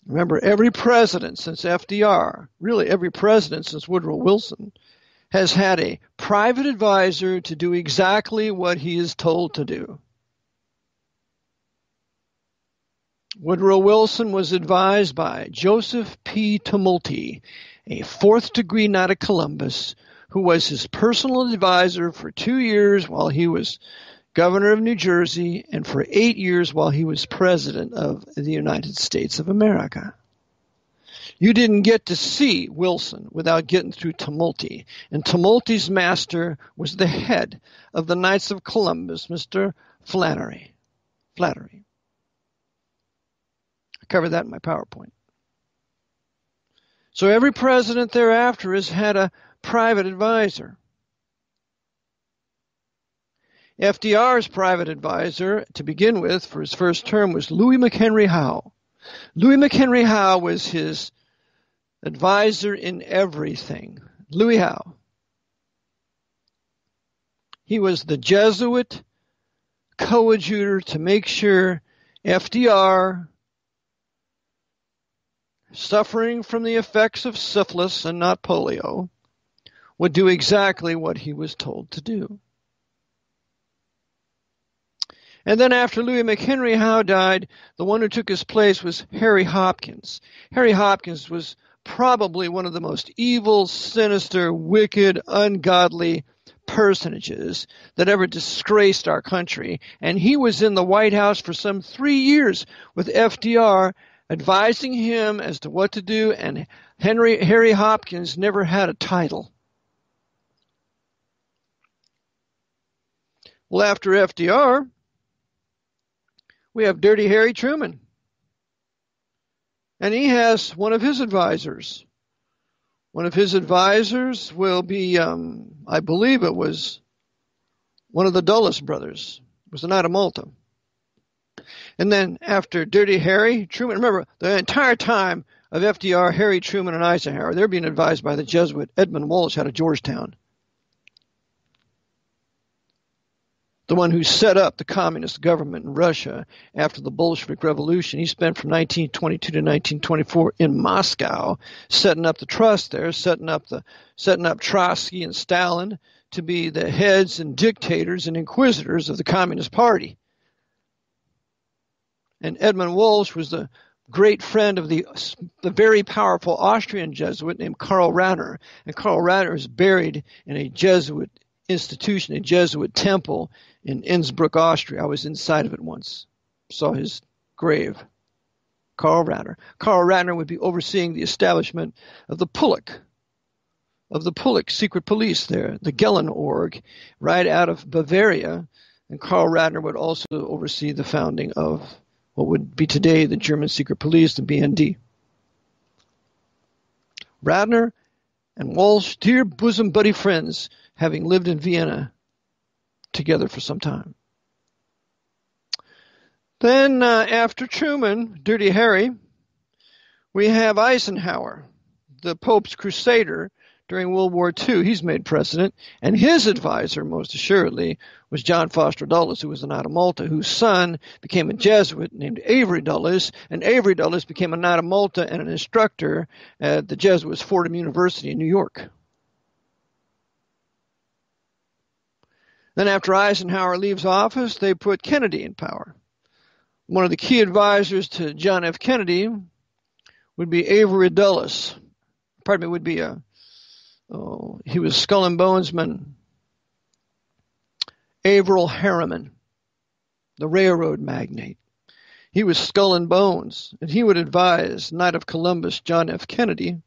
Remember, every president since FDR, really every president since Woodrow Wilson, has had a private advisor to do exactly what he is told to do. Woodrow Wilson was advised by Joseph P. Tumulty, a fourth-degree Knight of Columbus, who was his personal advisor for 2 years while he was governor of New Jersey and for 8 years while he was president of the United States of America. You didn't get to see Wilson without getting through Tumulty, and Tumulty's master was the head of the Knights of Columbus, Mr. Flannery. I covered that in my PowerPoint. So every president thereafter has had a private advisor. FDR's private advisor, to begin with, for his first term, was Louis McHenry Howe. Louis McHenry Howe was his advisor in everything. Louis Howe. He was the Jesuit coadjutor to make sure FDR, suffering from the effects of syphilis and not polio, would do exactly what he was told to do. And then after Louis McHenry Howe died, the one who took his place was Harry Hopkins. Harry Hopkins was probably one of the most evil, sinister, wicked, ungodly personages that ever disgraced our country. And he was in the White House for some 3 years with FDR, advising him as to what to do, and Harry Hopkins never had a title. Well, after FDR, we have Dirty Harry Truman. And he has one of his advisors. One of his advisors will be, I believe it was one of the Dulles brothers. It was the Knight of Malta. And then after Dirty Harry Truman, remember, the entire time of FDR, Harry Truman, and Eisenhower, they're being advised by the Jesuit Edmund Walsh out of Georgetown. The one who set up the communist government in Russia after the Bolshevik Revolution. He spent from 1922 to 1924 in Moscow, setting up the trust there, setting up Trotsky and Stalin to be the heads and dictators and inquisitors of the Communist Party. And Edmund Walsh was the great friend of the very powerful Austrian Jesuit named Karl Rahner. And Karl Rahner is buried in a Jesuit institution, a Jesuit temple in Innsbruck, Austria. I was inside of it once, saw his grave. Karl Rahner. Karl Rahner would be overseeing the establishment of the Pulik secret police there, the Gellenorg, right out of Bavaria. And Karl Rahner would also oversee the founding of what would be today the German secret police, the BND. Radner and Walsh, dear bosom buddy friends, having lived in Vienna together for some time. Then after Truman, Dirty Harry, we have Eisenhower, the Pope's crusader during World War II. He's made president, and his advisor, most assuredly, was John Foster Dulles, who was a Knight of Malta, whose son became a Jesuit named Avery Dulles, and Avery Dulles became a Knight of Malta and an instructor at the Jesuits' Fordham University in New York. Then after Eisenhower leaves office, they put Kennedy in power. One of the key advisors to John F. Kennedy would be Avery Dulles. He was Skull and Bonesman Averell Harriman, the railroad magnate. He was Skull and Bones, and he would advise Knight of Columbus John F. Kennedy.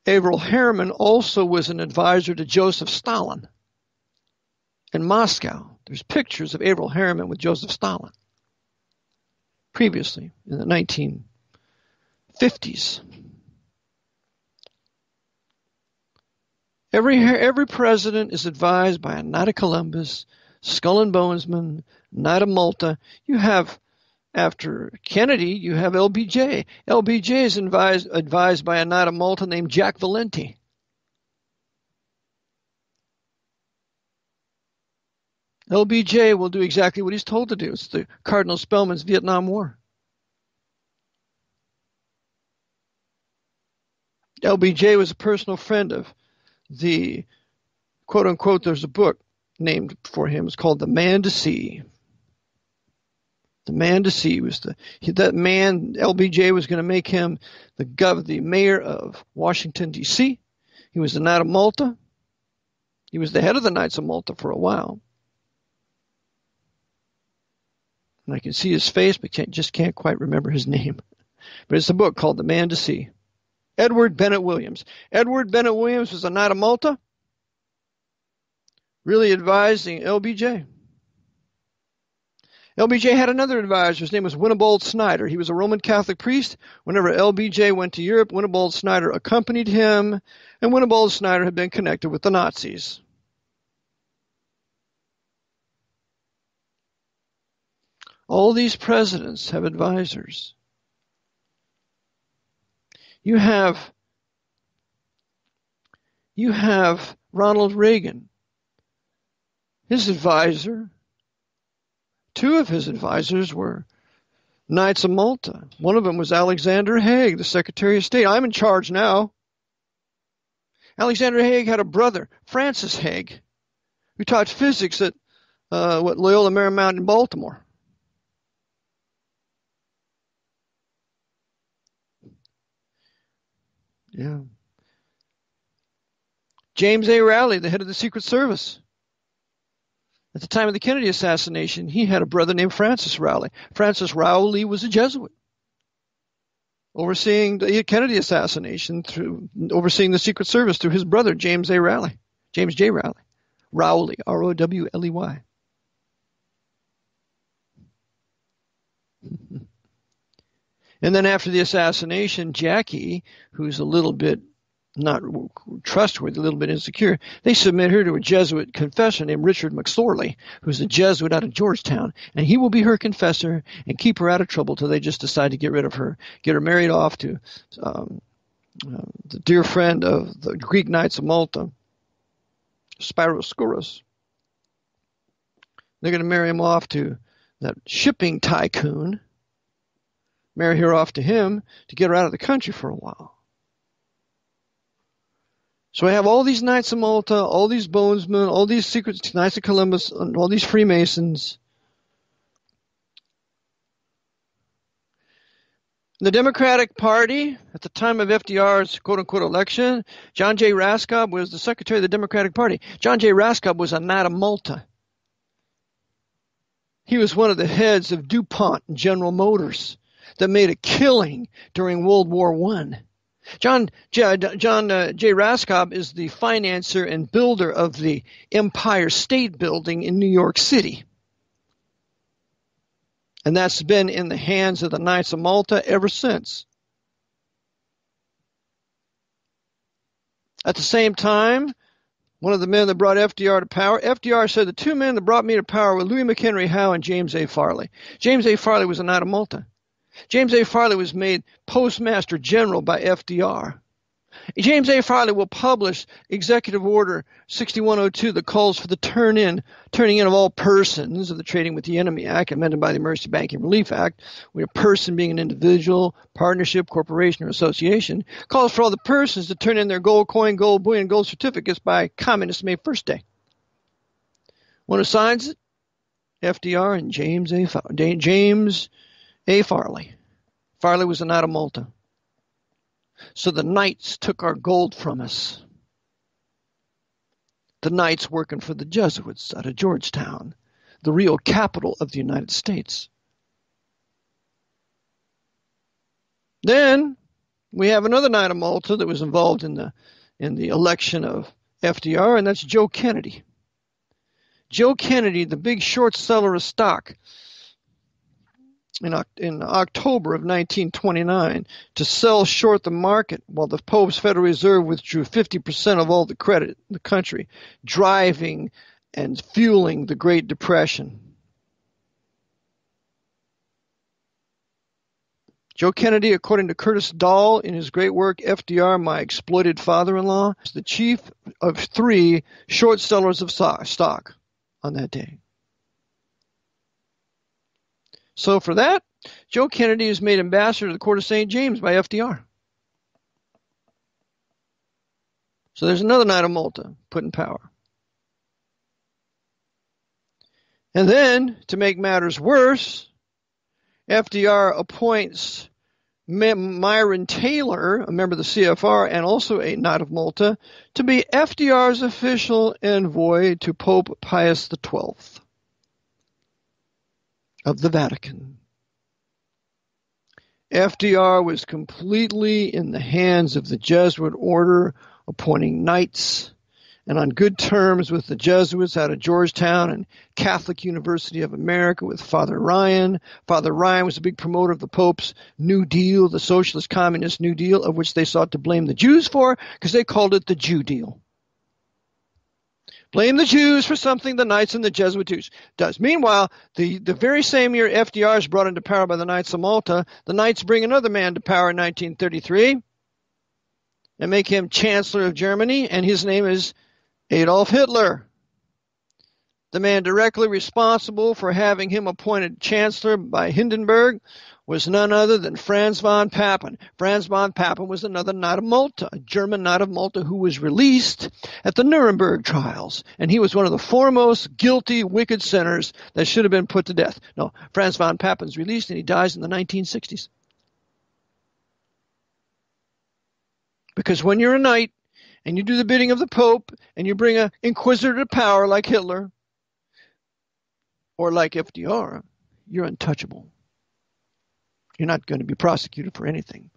Averell Harriman also was an advisor to Joseph Stalin in Moscow. There's pictures of Averell Harriman with Joseph Stalin previously in the 1950s. Every president is advised by a Knight of Columbus, Skull and Bonesman, Knight of Malta. You have, after Kennedy, you have LBJ. LBJ is advised by a Knight of Malta named Jack Valenti. LBJ will do exactly what he's told to do. It's the Cardinal Spellman's Vietnam War. LBJ was a personal friend of the quote-unquote, there's a book named for him. It's called The Man to See. The Man to See was that man. LBJ was going to make him the mayor of Washington, D.C. He was the Knight of Malta. He was the head of the Knights of Malta for a while. And I can see his face, but just can't quite remember his name. But it's a book called The Man to See. Edward Bennett Williams. Edward Bennett Williams was a Knight of Malta, really advising LBJ. LBJ had another advisor. His name was Winibald Snyder. He was a Roman Catholic priest. Whenever LBJ went to Europe, Winibald Snyder accompanied him, and Winibald Snyder had been connected with the Nazis. All these presidents have advisors. You have Ronald Reagan. His advisor, two of his advisors were Knights of Malta. One of them was Alexander Haig, the Secretary of State. I'm in charge now. Alexander Haig had a brother, Francis Haig, who taught physics at Loyola Marymount in Baltimore. Yeah. James A. Rowley, the head of the Secret Service. At the time of the Kennedy assassination, he had a brother named Francis Rowley. Francis Rowley was a Jesuit, overseeing the Kennedy assassination, overseeing the Secret Service through his brother, James A. Rowley. James J. Rowley. Rowley, R-O-W-L-E-Y. And then after the assassination, Jackie, who's a little bit not trustworthy, a little bit insecure, they submit her to a Jesuit confessor named Richard McSorley, who's a Jesuit out of Georgetown, and he will be her confessor and keep her out of trouble till they just decide to get rid of her, get her married off to the dear friend of the Greek Knights of Malta, Spiros Skouras. They're going to marry him off to that shipping tycoon, marry her off to him to get her out of the country for a while. So I have all these Knights of Malta, all these bonesmen, all these secret Knights of Columbus, and all these Freemasons. The Democratic Party, at the time of FDR's quote-unquote election, John J. Raskob was the Secretary of the Democratic Party. John J. Raskob was a Knight of Malta. He was one of the heads of DuPont and General Motors that made a killing during World War I. John J. Raskob is the financier and builder of the Empire State Building in New York City. And that's been in the hands of the Knights of Malta ever since. At the same time, one of the men that brought FDR to power, FDR said the two men that brought me to power were Louis McHenry Howe and James A. Farley. James A. Farley was a Knight of Malta. James A. Farley was made Postmaster General by FDR. James A. Farley will publish Executive Order 6102 that calls for the turning in of all persons of the Trading with the Enemy Act, amended by the Emergency Banking Relief Act, where a person being an individual, partnership, corporation, or association, calls for all the persons to turn in their gold coin, gold bullion, gold certificates by Communist May 1st Day. One who signs it? FDR and James A. Farley. Farley was a Knight of Malta. So the Knights took our gold from us. The Knights working for the Jesuits out of Georgetown, the real capital of the United States. Then we have another Knight of Malta that was involved in the election of FDR, and that's Joe Kennedy. Joe Kennedy, the big short seller of stock, in October of 1929 to sell short the market while the Pope's Federal Reserve withdrew 50% of all the credit in the country, driving and fueling the Great Depression. Joe Kennedy, according to Curtis Dahl in his great work, FDR, My Exploited Father-in-Law, is the chief of 3 short sellers of stock on that day. So for that, Joe Kennedy is made ambassador to the court of St. James by FDR. So there's another Knight of Malta put in power. And then, to make matters worse, FDR appoints Myron Taylor, a member of the CFR and also a Knight of Malta, to be FDR's official envoy to Pope Pius XII of the Vatican. FDR was completely in the hands of the Jesuit order, appointing knights and on good terms with the Jesuits out of Georgetown and Catholic University of America with Father Ryan. Father Ryan was a big promoter of the Pope's New Deal, the Socialist Communist New Deal, of which they sought to blame the Jews for because they called it the Jew Deal. Blame the Jews for something the Knights and the Jesuits does. Meanwhile, the very same year FDR is brought into power by the Knights of Malta, the Knights bring another man to power in 1933 and make him Chancellor of Germany, and his name is Adolf Hitler. The man directly responsible for having him appointed Chancellor by Hindenburg was none other than Franz von Papen. Franz von Papen was another Knight of Malta, a German Knight of Malta who was released at the Nuremberg trials. And he was one of the foremost guilty, wicked sinners that should have been put to death. No, Franz von Papen's released and he dies in the 1960s. Because when you're a knight, and you do the bidding of the Pope, and you bring an inquisitor to power like Hitler, or like FDR, you're untouchable. You're not going to be prosecuted for anything.